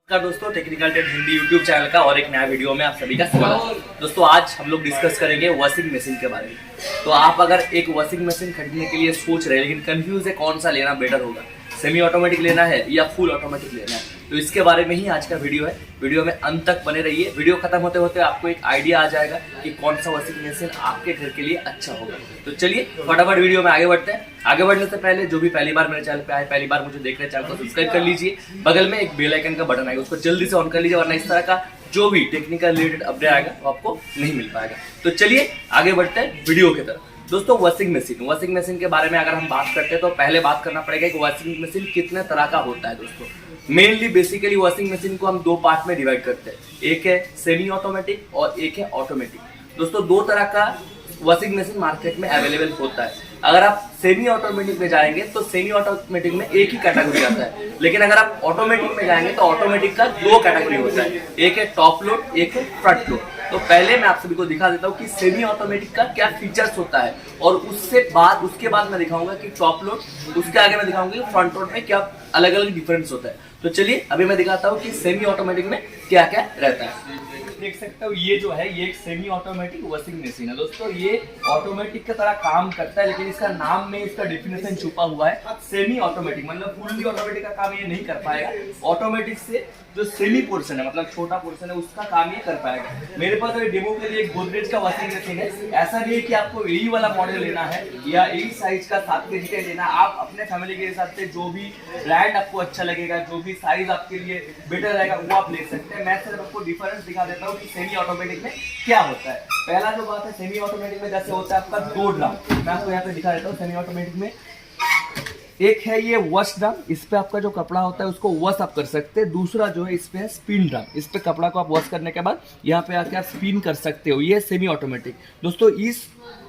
नमस्कार दोस्तों, टेक्निकल टेट हिंदी यूट्यूब चैनल का और एक नया वीडियो में आप सभी का स्वागत है। दोस्तों आज हम लोग डिस्कस करेंगे वॉशिंग मशीन के बारे में। तो आप अगर एक वॉशिंग मशीन खरीदने के लिए सोच रहे हैं लेकिन कंफ्यूज है कौन सा लेना बेटर होगा, सेमी ऑटोमेटिक लेना है या फुल ऑटोमेटिक लेना है, तो इसके बारे में ही आज का वीडियो है। वीडियो में अंत तक बने रहिए। वीडियो खत्म होते होते आपको एक आइडिया आ जाएगा कि कौन सा वॉशिंग मशीन आपके घर के लिए अच्छा होगा। तो चलिए फटाफट वीडियो में आगे बढ़ते हैं। आगे बढ़ने से पहले जो भी पहली बार मेरे चैनल पे आए, पहली बार मुझे देख रहे हैं, चैनल को सब्सक्राइब कर लीजिए। बगल में एक बेल आइकन का बटन आएगा, उसको जल्दी से ऑन कर लीजिए, वरना इस तरह का जो भी टेक्निकल रिलेटेड अपडेट आएगा वो आपको नहीं मिल पाएगा। तो चलिए आगे बढ़ते हैं वीडियो की तरफ। दोस्तों वॉशिंग मशीन के बारे में अगर हम बात करते हैं तो पहले बात करना पड़ेगा कि वॉशिंग मशीन कितने तरह का होता है। दोस्तों मेनली बेसिकली वॉशिंग मशीन को हम दो पार्ट में डिवाइड करते हैं, एक है सेमी ऑटोमेटिक और एक है ऑटोमेटिक। दोस्तों दो तरह का वॉशिंग मशीन मार्केट में अवेलेबल होता है। अगर आप सेमी ऑटोमेटिक में जाएंगे तो सेमी ऑटोमेटिक में एक ही कैटेगरी आता है, लेकिन अगर आप ऑटोमेटिक में जाएंगे तो ऑटोमेटिक का दो कैटेगरी होता है, एक है टॉप लोड, एक है फ्रंट लोड। तो पहले मैं आप सभी को दिखा देता हूँ कि सेमी ऑटोमेटिक का क्या फीचर्स होता है और उसके बाद मैं दिखाऊंगा कि टॉप लोड, उसके आगे मैं दिखाऊंगा कि फ्रंट लोड में क्या अलग अलग डिफरेंस होता है। तो चलिए अभी मैं दिखाता हूँ कि सेमी ऑटोमेटिक में क्या क्या रहता है। देख सकते हो ये जो है ये एक सेमी ऑटोमेटिक वॉशिंग मशीन है। दोस्तों ये ऑटोमेटिक की तरह काम करता है, लेकिन इसका नाम में इसका डेफिनेशन छुपा हुआ है सेमी ऑटोमेटिक, मतलब फुल्ली ऑटोमेटिक का काम ये नहीं कर पाएगा। ऑटोमेटिक से जो सेमी पोर्शन है, मतलब छोटा पोर्शन है, उसका काम ये कर पाएगा। मेरे पास अभी डेमो के लिए एक गोदरेज का वॉशिंग मशीन है। ऐसा नहीं है कि आपको यही वाला मॉडल लेना है या यही साइज का 7 kg का लेना है। आप अपने फैमिली के हिसाब से जो भी ब्रांड आपको अच्छा लगेगा, जो भी साइज आपके लिए बेटर रहेगा वो आप ले सकते हैं। मैं सिर्फ आपको डिफरेंस दिखा देता हूँ कि सेमी ऑटोमेटिक में क्या होता है। पहला जो बात है सेमी ऑटोमेटिक में जैसे होता है आपका 2 ड्रम, मैं आपको यहाँ पे दिखा देता हूँ। सेमी ऑटोमेटिक में एक है ये वॉश ड्रम, इस पे आपका जो कपड़ा होता है उसको वॉश आप कर सकते हैं। दूसरा जो है इस पे है स्पिन ड्रम, इस पे कपड़ा को आप वॉश करने के बाद यहाँ पे आके आप स्पिन कर सकते हो। ये सेमी ऑटोमेटिक। दोस्तों इस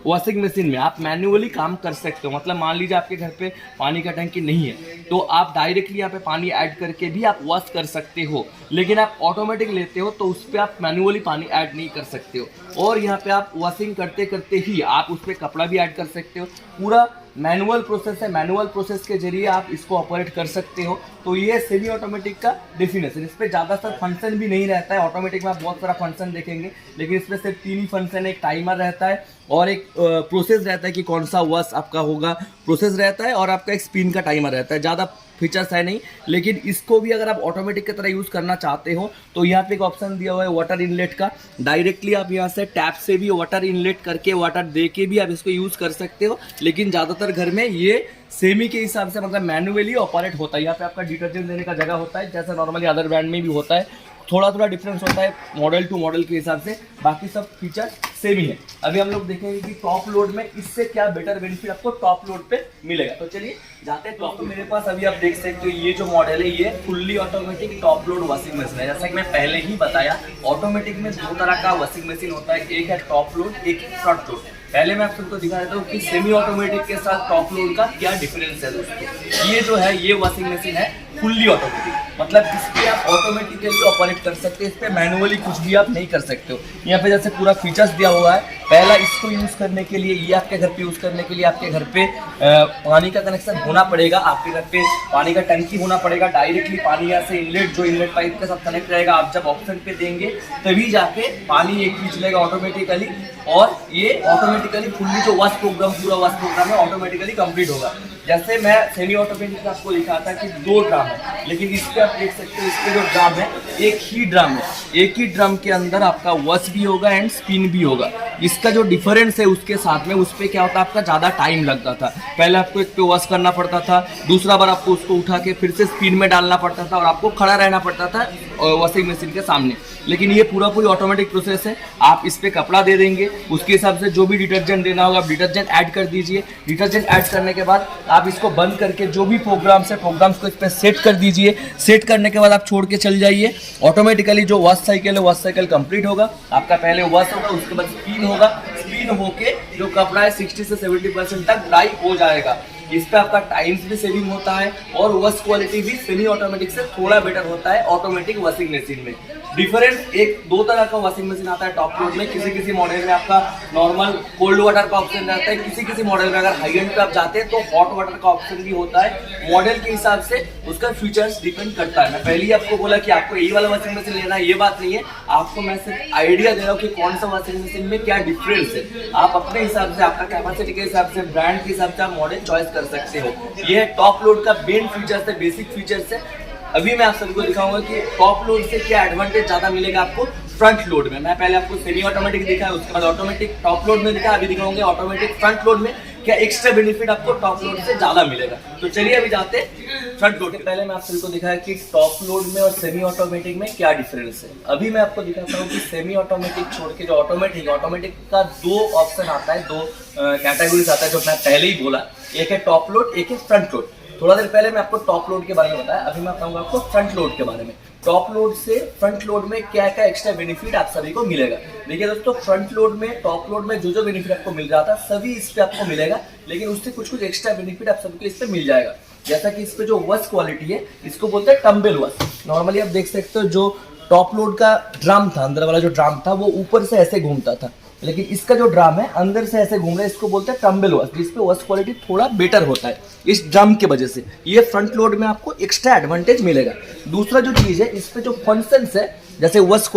वॉशिंग मशीन में आप मैन्युअली काम कर सकते हो, मतलब मान लीजिए आपके घर पे पानी का टंकी नहीं है तो आप डायरेक्टली यहाँ पे पानी ऐड करके भी आप वॉश कर सकते हो। लेकिन आप ऑटोमेटिक लेते हो तो उस पर आप मैन्युअली पानी ऐड नहीं कर सकते हो, और यहाँ पे आप वॉशिंग करते करते ही आप उस पर कपड़ा भी ऐड कर सकते हो। पूरा मैनुअल प्रोसेस है, मैनुअल प्रोसेस के जरिए आप इसको ऑपरेट कर सकते हो। तो ये सेमी ऑटोमेटिक का डेफिनेशन। इस पर ज़्यादातर फंक्शन भी नहीं रहता है। ऑटोमेटिक में आप बहुत सारा फंक्शन देखेंगे, लेकिन इसमें सिर्फ 3 ही फंक्शन है। एक टाइमर रहता है और एक प्रोसेस रहता है कि कौन सा वॉश आपका होगा, प्रोसेस रहता है, और आपका एक स्पिन का टाइमर रहता है। ज़्यादा फीचर्स है नहीं, लेकिन इसको भी अगर आप ऑटोमेटिक की तरह यूज़ करना चाहते हो तो यहाँ पे एक ऑप्शन दिया हुआ है वाटर इनलेट का। डायरेक्टली आप यहाँ से टैप से भी वाटर इनलेट करके, वाटर दे के भी आप इसको यूज़ कर सकते हो। लेकिन ज़्यादातर घर में ये सेमी के हिसाब से, मतलब मैनुअली ऑपरेट होता है। यहाँ पे आपका डिटर्जेंट देने का जगह होता है, जैसा नॉर्मली अदर ब्रांड में भी होता है। थोड़ा थोड़ा डिफरेंस होता है मॉडल टू मॉडल के हिसाब से, बाकी सब फीचर सेम ही है। अभी हम लोग देखेंगे कि टॉप लोड में इससे क्या बेटर बेनिफिट आपको टॉप लोड पे मिलेगा। तो चलिए जाते हैं टॉप। मेरे पास अभी आप देख सकते हो ये जो मॉडल है ये fully automatic top load washing machine है। जैसा कि मैं पहले ही बताया ऑटोमेटिक में दो तरह का वॉशिंग मशीन होता है, एक है टॉप लोड, एक है फ्रंट लोड। पहले मैं आप सबको दिखा देता हूँ कि सेमी ऑटोमेटिक के साथ टॉप लोड का क्या डिफरेंस है। दोस्तों ये जो है ये वॉशिंग मशीन है फुल्ली ऑटोमेटिक, मतलब इस पे आप ऑटोमेटिकली ऑपरेट कर सकते हैं। इस पे मैनुअली कुछ भी आप नहीं कर सकते हो। यहाँ पे जैसे पूरा फीचर्स दिया हुआ है। पहला इसको यूज़ करने के लिए, ये आपके घर पे यूज़ करने के लिए आपके घर पे पानी का कनेक्शन होना पड़ेगा, आपके घर पे पानी का टंकी होना पड़ेगा। डायरेक्टली पानी यहाँ से इनलेट, जो इनलेट पाइप के साथ कनेक्ट रहेगा, आप जब ऑप्शन पे देंगे तभी जाके पानी एक खींच लेगा ऑटोमेटिकली, और ये ऑटोमेटिकली फुल्ली जो वॉश प्रोग्राम, पूरा वॉश प्रोग्राम है ऑटोमेटिकली कंप्लीट होगा। जैसे मैं सेमी ऑटोमेटिक का आपको दिखा था कि 2 ड्रम है, लेकिन इस पे आप देख सकते हो इसके जो ड्रम है एक ही ड्रम है। एक ही ड्रम के अंदर आपका वॉश भी होगा एंड स्पिन भी होगा। इसका जो डिफरेंस है उसके साथ में, उस पर क्या होता है आपका ज़्यादा टाइम लगता था। पहले आपको एक पे वॉश करना पड़ता था, दूसरा बार आपको उसको उठा के फिर से स्पिन में डालना पड़ता था और आपको खड़ा रहना पड़ता था वॉशिंग मशीन के सामने। लेकिन ये पूरी ऑटोमेटिक प्रोसेस है। आप इस पे कपड़ा दे देंगे, उसके हिसाब से जो भी डिटर्जेंट देना होगा आप डिटर्जेंट ऐड कर दीजिए। डिटर्जेंट ऐड करने के बाद आप इसको बंद करके जो भी प्रोग्राम्स है प्रोग्राम्स को इस पर सेट कर दीजिए। सेट करने के बाद आप छोड़ के चल जाइए। ऑटोमेटिकली जो वॉश साइकिल है वॉश साइकिल कंप्लीट होगा। आपका पहले वॉश होगा, उसके बाद स्पिन होगा। स्पिन होके जो कपड़ा है 60 से 70% तक ड्राई हो जाएगा। इस पे आपका टाइम्स भी सेविंग होता है और वॉश क्वालिटी भी सेमी ऑटोमेटिक से थोड़ा बेटर होता है ऑटोमेटिक वॉशिंग मशीन में। डिफरेंस एक दो तरह का वॉशिंग मशीन आता है टॉप लोड में। किसी मॉडल में आपका नॉर्मल कोल्ड वाटर का ऑप्शन रहता है, किसी मॉडल में अगर हाई एंड पे आप जाते हैं तो हॉट वाटर का ऑप्शन भी होता है। मॉडल के हिसाब से उसका फीचर्स डिपेंड करता है। मैं पहले ही आपको बोला कि आपको यही वाला वॉशिंग मशीन लेना है, ये बात नहीं है। आपको मैं सिर्फ आइडिया दे रहा हूँ कि कौन सा वॉशिंग मशीन में क्या डिफरेंस है। आप अपने हिसाब से, आपका कैपेसिटी के हिसाब से, ब्रांड के हिसाब से आप मॉडल चॉइस कर सकते हो। ये टॉप लोड का मेन फीचर्स है, बेसिक फीचर्स है। अभी मैं आप सभी को दिखाऊंगा कि टॉप लोड से क्या एडवांटेज ज्यादा मिलेगा आपको फ्रंट लोड में। मैं पहले आपको सेमी ऑटोमेटिक दिखाया, उसके बाद ऑटोमेटिक टॉप लोड में दिखाया, अभी दिखाऊंगा ऑटोमेटिक फ्रंट लोड में क्या एक्स्ट्रा बेनिफिट आपको टॉप लोड से ज्यादा मिलेगा। तो चलिए अभी जाते हैं फ्रंट लोड के। पहले मैं आप सभी को दिखाया कि टॉप लोड में और सेमी ऑटोमेटिक में क्या डिफरेंस है। अभी मैं आपको दिखाता हूँ कि सेमी ऑटोमेटिक छोड़ के जो ऑटोमेटिक का दो ऑप्शन आता है, दो कैटेगरीज आता है जो मैं पहले ही बोला। एक है टॉप लोड, एक है फ्रंट लोड। थोड़ा देर पहले मैं आपको टॉप लोड के बारे में बताया, अभी मैं बताऊंगा आपको फ्रंट लोड के बारे में। टॉप लोड से फ्रंट लोड में क्या क्या एक्स्ट्रा बेनिफिट आप सभी को मिलेगा। देखिए दोस्तों, फ्रंट लोड में, टॉप लोड में जो बेनिफिट आपको मिल रहा था सभी इस पे आपको मिलेगा, लेकिन उससे कुछ एक्स्ट्रा बेनिफिट आप सभी को इस पे मिल जाएगा। जैसा कि इस पे जो वॉश क्वालिटी है, इसको बोलते हैं टम्बल वॉश। नॉर्मली आप देख सकते हो जो टॉप लोड का ड्रम था, अंदर वाला जो ड्रम था वो ऊपर से ऐसे घूमता था, लेकिन इसका जो ड्रम है अंदर से ऐसे घूम रहा है। इसको बोलते हैं टम्बल वॉश, जिसपे वॉश क्वालिटी थोड़ा बेटर होता है इस ड्रम की वजह से। ये फ्रंट लोड में आपको एक्स्ट्रा एडवांटेज मिलेगा। दूसरा जो चीज़ है, इस पे जो फंक्शंस है, जैसे वॉश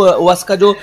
का जो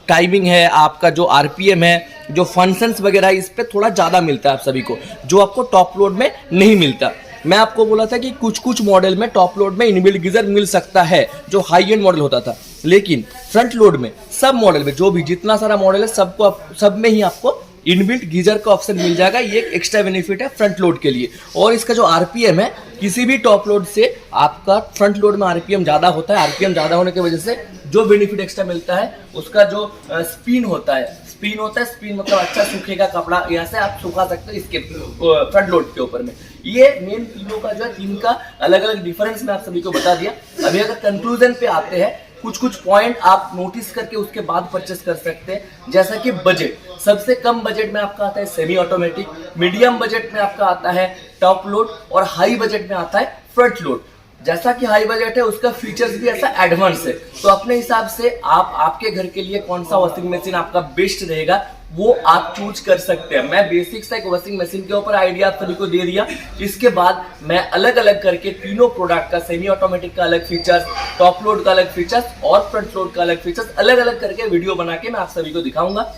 टाइमिंग है, आपका जो आरपीएम है, जो फंक्शंस वगैरह, इस पे थोड़ा ज़्यादा मिलता है आप सभी को, जो आपको टॉप लोड में नहीं मिलता। मैं आपको बोला था कि कुछ मॉडल में टॉप लोड में इनबिल्ट गीजर मिल सकता है, जो हाई एंड मॉडल होता था, लेकिन फ्रंट लोड में सब मॉडल में, जो भी जितना सारा मॉडल है, सब में ही आपको इनबिल्ट गीजर का ऑप्शन मिल जाएगा। ये एक एक्स्ट्रा बेनिफिट है फ्रंट लोड के लिए। और इसका जो आरपीएम है, किसी भी टॉप लोड से आपका फ्रंट लोड में आरपीएम ज़्यादा होता है। आरपीएम ज़्यादा होने की वजह से जो बेनिफिट एक्स्ट्रा मिलता है, उसका जो स्पिन होता है, स्पिन मतलब अच्छा सूखेगा कपड़ा, यहाँ से आप सुखा सकते हो इसके फ्रंट लोड के ऊपर में। ये मेन तीनों का जो है, तीन का अलग अलग डिफरेंस मैं आप सभी को बता दिया। अभी अगर कंक्लूजन पे आते हैं, कुछ पॉइंट आप नोटिस करके उसके बाद परचेस कर सकते हैं। जैसा कि बजट, सबसे कम बजट में आपका आता है सेमी ऑटोमेटिक, मीडियम बजट में आपका आता है टॉप लोड, और हाई बजट में आता है फ्रंट लोड। जैसा कि हाई बजट है, उसका फीचर्स भी ऐसा एडवांस है। तो अपने हिसाब से आप आपके घर के लिए कौन सा वॉशिंग मशीन आपका बेस्ट रहेगा, वो आप चूज कर सकते हैं। मैं बेसिक सा एक वॉशिंग मशीन के ऊपर आइडिया आप सभी को दे दिया। इसके बाद मैं अलग अलग करके तीनों प्रोडक्ट का, सेमी ऑटोमेटिक का अलग फीचर्स, टॉप लोड का अलग फीचर्स और फ्रंट लोड का अलग फीचर्स, अलग अलग करके वीडियो बना के मैं आप सभी को दिखाऊंगा।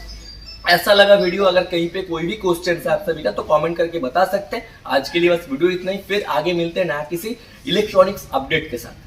ऐसा लगा वीडियो, अगर कहीं पे कोई भी क्वेश्चन है आप सभी का, तो कमेंट करके बता सकते हैं। आज के लिए बस वीडियो इतना ही, फिर आगे मिलते हैं नया किसी इलेक्ट्रॉनिक्स अपडेट के साथ।